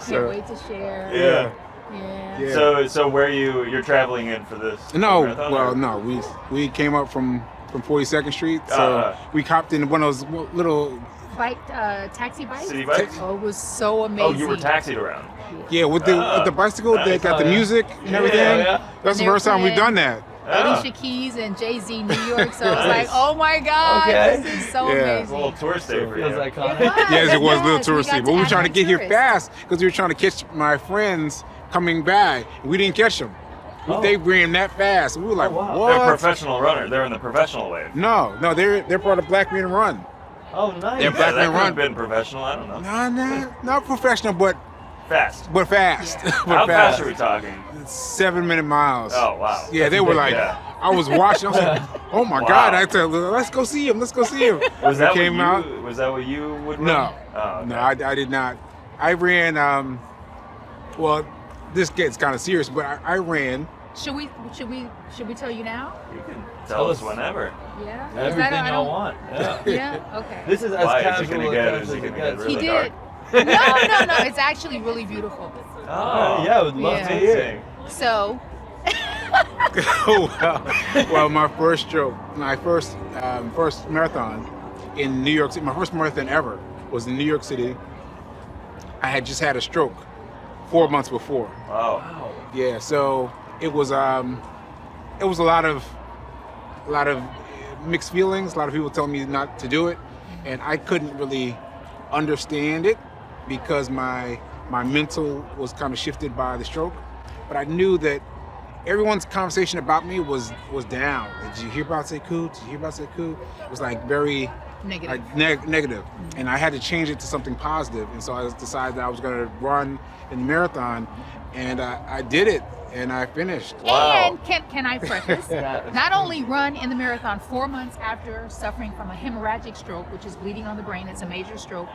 can't wait to share. Yeah. Yeah. So where you're traveling in for this? No, marathon, well, or? no. We came up from 42nd Street, so we hopped in one of those little. Taxi bikes? City bikes? Oh, it was so amazing. Oh, you were taxied around. Yeah, with the bicycle, they got the music and everything. Yeah. That's the first time we've done that. Alicia Keys and Jay-Z New York, so it was like, oh my God, this is so It's a amazing. little tourist day for you. Feels iconic. Yes, it was a little Yes, we touristy, got but we were to trying to add get here tourists. fast because we were trying to catch my friends coming back. We didn't catch them. They ran that fast. We were like, wow. what? They're a professional runner. They're in the professional wave. No, they're part of Black Men Run. Oh, nice. They're Yeah, Black that Men could have Run. been professional. I don't know. Not professional, but Fast. fast. Yeah. But How fast fast. are we talking? 7-minute miles. Oh, wow. Yeah, they were like, Yeah. I was watching. I was like, oh my Wow. God! I said, let's go see him. Let's go see him. Was that came what out. you? Was that what you would run? No, Oh, okay. no, I did not. I ran. Well, this gets kind of serious, but I ran. Should we tell you now? You can tell us whenever. Yeah. Is Everything that- I y'all don't- want. Yeah. Yeah. Okay. This is as Why? Is it casual gonna as get? casual Is as it it gonna get gets. really He dark? did. No. It's actually really beautiful. Oh, Yeah, I would love Yeah. to hear. So, Oh, well, my first stroke, my first marathon in New York City, my first marathon ever was in New York City. I had just had a stroke 4 months before. Wow. Yeah, so it was a lot of mixed feelings. A lot of people telling me not to do it, and I couldn't really understand it because my mental was kind of shifted by the stroke. But I knew that everyone's conversation about me was down. Did you hear about Sekou? Did you hear about Sekou? It was like very negative. negative, and I had to change it to something positive. And so I decided that I was going to run in the marathon, and I did it, and I finished. Wow. And can I preface? Not only run in the marathon 4 months after suffering from a hemorrhagic stroke, which is bleeding on the brain, it's a major stroke,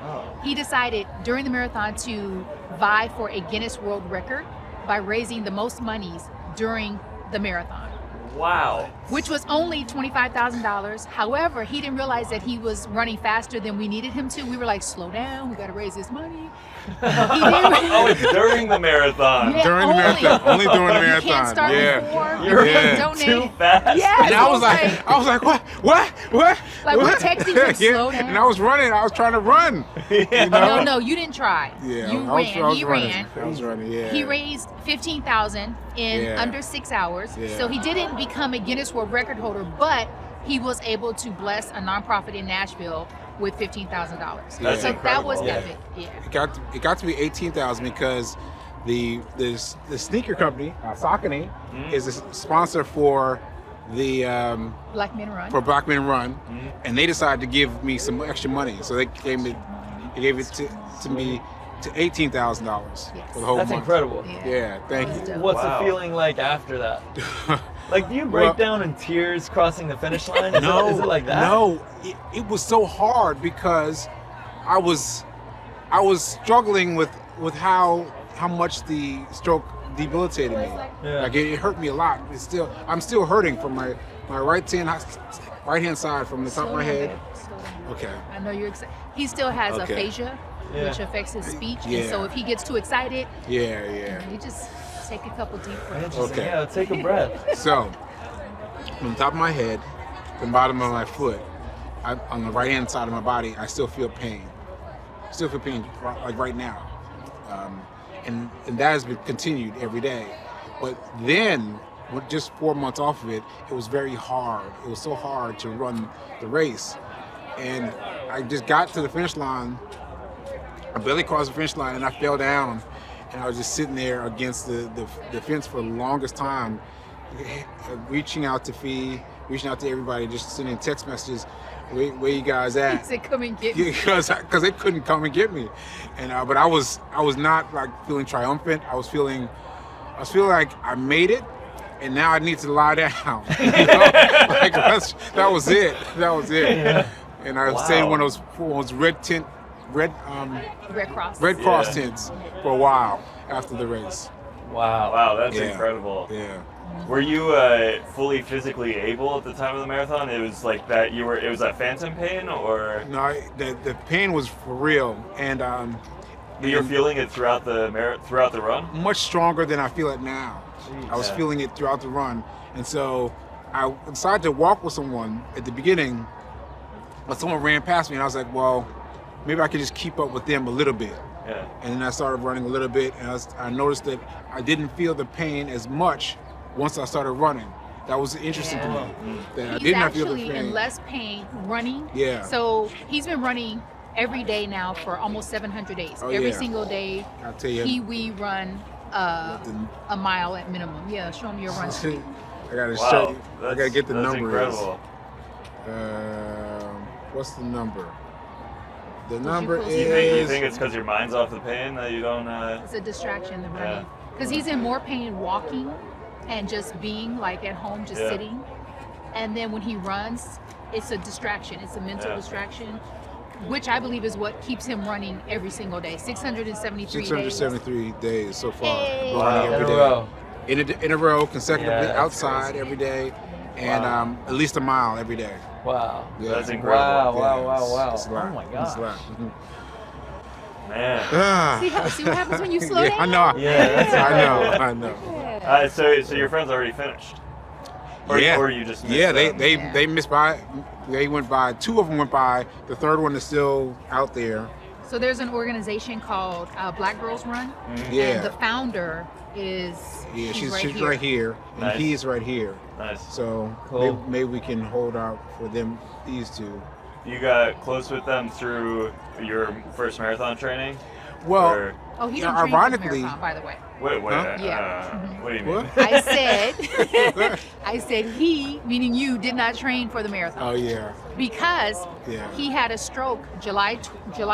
he decided during the marathon to vie for a Guinness World Record by raising the most monies during the marathon, Wow. which was only $25,000. However, he didn't realize that he was running faster than we needed him to. We were like, slow down, we got to raise this money. He didn't Oh, it's during the marathon. Yeah, During the marathon, only during the You marathon. can't start yeah. before. You're You Yeah. can't too donate. fast. Yes. And I was like, what? Like, we're What? texting him, slow down. And I was running. I was trying to run. You know? No, you didn't try. Yeah, You I was ran. He running. ran. I was running. Yeah. He raised $15,000 in Yeah. under 6 hours. Yeah. So he didn't become a Guinness World Record holder, but he was able to bless a nonprofit in Nashville with $15,000. That's So that was incredible. epic. Yeah. It got to be 18,000 because the sneaker company Saucony is a sponsor for the Black Men Run. for Black Men Run, and they decided to give me some extra money, so they gave it to me to $18,000 Yes. for the whole That's month. incredible. Yeah, thank That was you. dope. What's Wow. the feeling like after that? Like, do you break Well- down in tears crossing the finish line? Is it like that? No, it was so hard because I was struggling with how much the stroke debilitated me. Yeah. Like it hurt me a lot. I'm still hurting from my right hand side from the top of my head. Okay. I know you're excited. He still has Okay. aphasia, Yeah. which affects his speech. Yeah. And so if he gets too excited, Yeah. you just take a couple deep breaths. Interesting. Okay. Yeah, take a breath. So, from the top of my head, the bottom of my foot, on the right hand side of my body, I still feel pain. Still feel pain, like right now. And that has been continued every day. But then, with just 4 months off of it, it was very hard. It was so hard to run the race. And I just got to the finish line. I barely crossed the finish line, and I fell down. And I was just sitting there against the fence for the longest time, reaching out to Fee, reaching out to everybody, just sending text messages, where you guys He at? said, come and get me. Because they couldn't come and get me, and but I was not like feeling triumphant. I was feeling like I made it, and now I need to lie down. You know? Like that was it. Yeah. And I Wow. stayed in one of those red Red Cross. Cross tents for a while after the race. Wow. Wow, that's Yeah. incredible. Yeah. Were you fully physically able at the time of the marathon? It was like that. It was that phantom pain, or No, the pain was for real, and But you're feeling it throughout the run? Much stronger than I feel it now. Jeez. I was Yeah. feeling it throughout the run, and so I decided to walk with someone at the beginning. But someone ran past me, and I was like, well, maybe I could just keep up with them a little bit. Yeah. And then I started running a little bit, and I noticed that I didn't feel the pain as much once I started running. That was interesting to me. That I He's did not feel the actually pain. in less pain running. Yeah. So he's been running every day now for almost 700 days. Oh, Every yeah. single day, I'll tell you. we run a mile at minimum. Yeah, show me your run speed. I gotta Wow. show you. I gotta get the that's numbers. incredible. What's the number? The you number post You is. think it's because your mind's off the pain that you don't? It's a distraction, the Yeah. running. Because he's in more pain walking and just being like at home, just Yeah. sitting. And then when he runs, it's a distraction. It's a mental Yeah. distraction, which I believe is what keeps him running every single day. 673 days. 673 days so far. Hey. Running Wow. In every a day. row. In a row, consecutively, Yeah, that's outside crazy. every day, and Wow. at least a mile every day. Wow. Yeah. That's incredible. Wow. It's a lot. Oh my It's a lot. gosh. Mhm. Man. Ah. See what happens when you slow Yeah, down? I know. Yeah, that's I know. Yeah. So your friend's already finished? Or, Yeah. or you just missed Yeah, them? they missed by. They went by. Two of them went by. The third one is still out there. So there's an organization called Black Girls Run, Yeah. and the founder is Yeah, she's here. right here, and Nice. he's right here. Nice. So Cool. maybe we can hold out for them, these two. You got close with them through your first marathon training? Well, Or- Oh, he Yeah, didn't train for the ironically- marathon, by the way. wait. Huh? Yeah. What do you mean? what? I said he, meaning you, did not train for the marathon Oh yeah, because yeah. he had a stroke July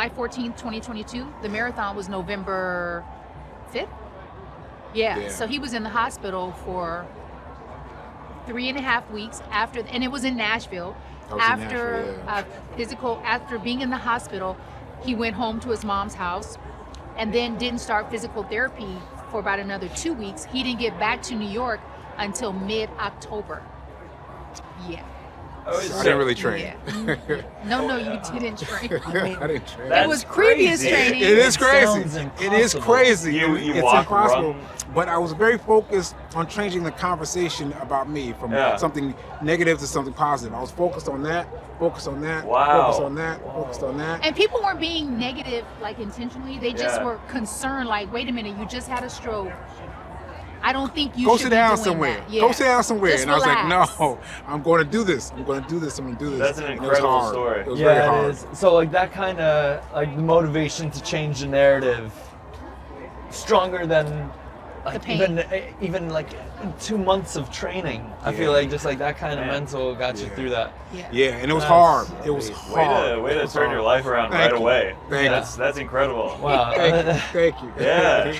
14th, 2022. The marathon was November 5th. Yeah. Yeah. So he was in the hospital for 3.5 weeks after, and it was in Nashville. I was in After Nashville, after being in the hospital, he went home to his mom's house, and then didn't start physical therapy for about another 2 weeks. He didn't get back to New York until mid-October. Yeah. Oh, I didn't really train. Yeah. No, you didn't train. I didn't train. That's It was previous crazy. training. It is It crazy. sounds It is impossible. crazy. You It's walk, impossible. run. But I was very focused on changing the conversation about me from Yeah. something negative to something positive. I was focused on that, focused on that, Wow. focused on that, focused on that. And people weren't being negative, like intentionally. They just Yeah. were concerned, like, wait a minute, you just had a stroke. I don't think you Go should sit be down doing somewhere. that. Yeah. Go sit down somewhere. Just And I was like, relax. no, I'm going to do this. I'm going to do this. I'm going to do this. That's an And it was incredible hard. story. It was very Yeah, hard. it is. So like that kind of like the motivation to change the narrative stronger than like pain. even like 2 months of training. I feel Yeah. like just like that kind of Man. mental got you Yeah. through that. Yeah. Yeah, and it was That's hard. It was crazy. hard. Way It to was turn hard. your life around Thank right you. away. Thank you. That's incredible. Wow. Thank you. Yeah.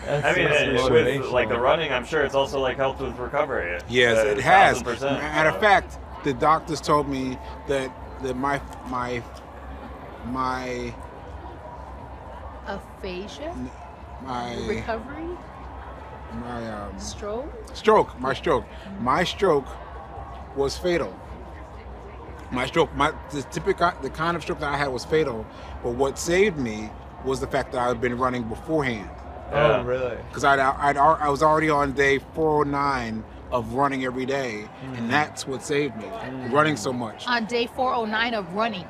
That's I mean, so with like the motivational. running, I'm sure it's also like helped with recovery. Yes, it has. 1000%. Matter of fact, the doctors told me that my Aphasia, my recovery, my stroke. my stroke was fatal. The kind of stroke that I had was fatal. But what saved me was the fact that I had been running beforehand. Yeah. Oh, really? Because I was already on day 409 of running every day, and that's what saved me. Running so much. On day 409 of running,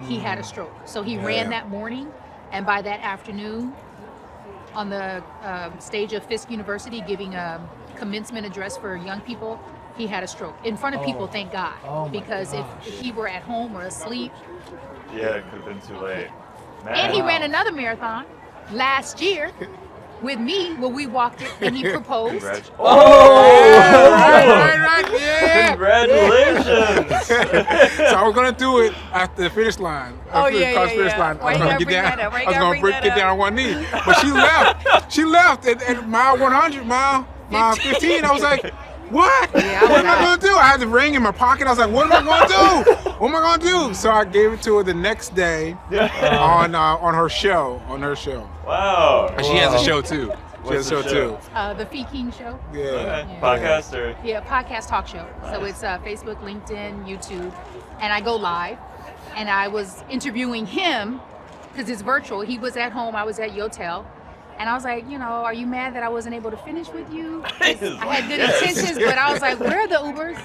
he had a stroke. So he ran that morning, and by that afternoon, on the stage of Fisk University giving a commencement address for young people, he had a stroke in front of people. Thank God, Oh my because if gosh. he were at home or asleep, Yeah, it could have been too late. Man. and he Wow. ran another marathon last year with me when we walked it, and he proposed. Congrats. Right, yeah. Congratulations! So I was gonna do it at the finish line. Oh, After yeah, cross yeah, finish yeah. line. Why you gotta bring that up? Why you I was gotta gonna bring that get up? down on one knee, but she left. She left at mile 100, mile 15. I was like, what? Yeah, I What am I was gonna do? I had the ring in my pocket. I was like, what am I gonna do? What am I gonna do? So I gave it to her the next day on her show. Wow. And she has a show too. She What's has a the show show? too. The Fee King Show. Yeah. Okay. Yeah. Podcast or Yeah, podcast talk show. So it's Facebook, LinkedIn, YouTube, and I go live. And I was interviewing him because it's virtual. He was at home, I was at Yotel. And I was like, are you mad that I wasn't able to finish with you? I had good intentions, but I was like, where are the Ubers?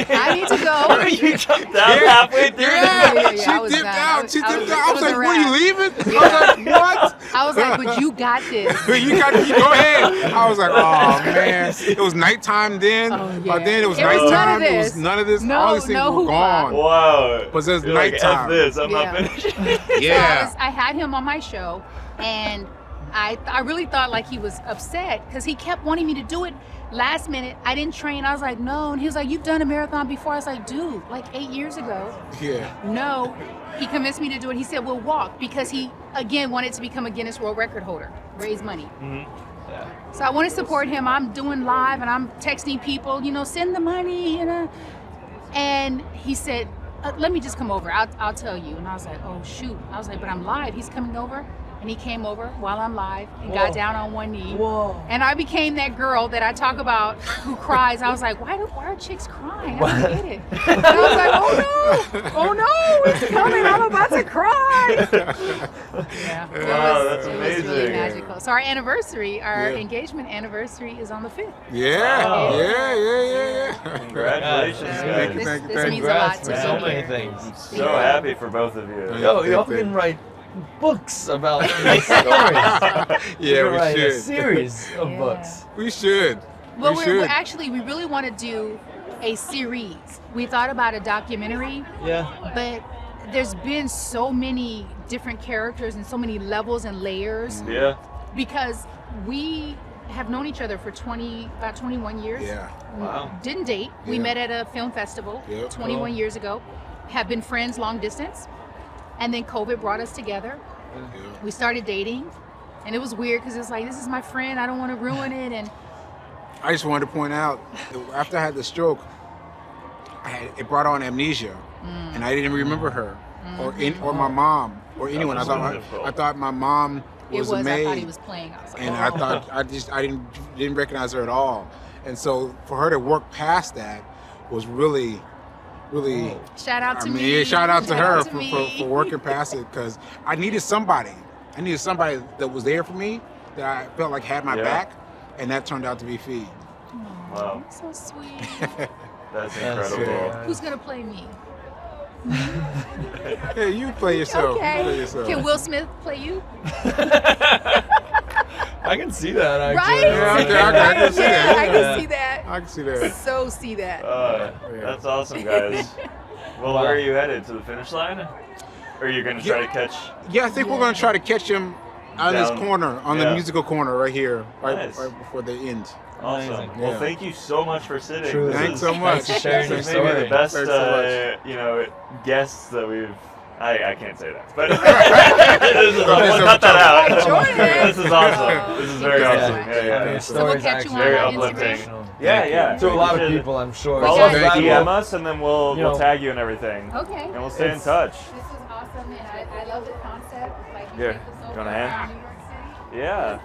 I need to go. You jumped out halfway through. I She was dipped done. out. She dipped out. I it was a like, "What, wrap. you leaving?" I was like, "What?" I was like, but you got this. You go ahead. I was like, "Oh man!" It was nighttime then. Oh, By yeah. then it was It was none of nighttime. It this. was none of this. No- All these things no were hoopla. gone. Wow. But it's You're like, nighttime. F this, I'm Yeah. not finishing. Yeah. I had him on my show, and I really thought like he was upset because he kept wanting me to do it last minute. I didn't train. I was like, no. And he was like, you've done a marathon before. I was like, dude, like 8 years ago. Yeah. No. He convinced me to do it. He said, we'll walk, because he, again, wanted to become a Guinness World Record holder, raise money. Yeah. So I want to support him. I'm doing live and I'm texting people, send the money, And he said, let me just come over. I'll tell you. And I was like, oh, shoot. I was like, but I'm live. He's coming over. And he came over while I'm live and Whoa. got down on one knee. Whoa. And I became that girl that I talk about who cries. I was like, why are chicks crying? I don't get it. And I was like, oh no, it's coming. I'm about to cry. Yeah. Wow, that's It was really amazing. magical. So our anniversary, our Yeah. engagement anniversary is on the 5th. Yeah. Wow. Yeah. Congratulations, So Thank you, this thank you, this thank means you. a lot Congrats, to man. me. So many here. things. So happy for both of you. Yo, y'all Thank you. can write books about these stories. Yeah, You can we write a should. series of Yeah. books. We should. Well, we we're should. actually, we really want to do a series. We thought about a documentary, Yeah. but there's been so many different characters and so many levels and layers Yeah. because we have known each other for about 21 years. Yeah. Wow. Didn't date. We Yeah. met at a film festival Yep. 21 Cool. years ago. Have been friends long distance. And then COVID brought us together. Yeah. We started dating. And it was weird because it's like, this is my friend. I don't want to ruin it. And I just wanted to point out that after I had the stroke, it brought on amnesia, and I didn't remember her or my mom or anyone. was so difficult. I thought my mom was a I maid, thought he was playing. I was like, and oh. I thought I didn't recognize her at all. And so for her to work past that was really. Shout out to I mean, me. yeah, shout out to her to me. for working past it, because I needed somebody. I needed somebody that was there for me, that I felt like had my Yeah. back, and that turned out to be Fee. Wow. So sweet. That's That's incredible. good. Who's gonna play me? Hey, you play yourself. You play Okay. yourself. Can Will Smith play you? I can see that actually. Right? Yeah, okay, I can see that. Yeah, I Yeah. can see that. I can see that. So see that. That's awesome, guys. Well, Wow. where are you headed? To the finish line? Or are you going to try to catch? Yeah, I think we're gonna try to catch him on this Down. corner, on Yeah. the musical corner right here, right, Nice. right before the end. Awesome. Amazing. Well, Yeah. thank you so much for sitting. Truly. This Thanks is- so much. Thanks for sharing your This is maybe story. the best, Thanks so much. guests that we've. I can't say that, but this is awesome. We'll cut that out. Jordan. This is awesome. This is very Yeah. awesome. Yeah. Yeah, yeah. Your So we'll story's catch you actually on Very our uplifting. Instagram. Yeah, yeah. To a lot of You should people, I'm sure. Follow Yeah. us, Thank you. DM us, and then we'll You know, tag you and everything, Okay. and we'll stay in It's- touch. This is awesome, and I love the concept. Like, Here, take this you want a over hand? to New York City. Yeah.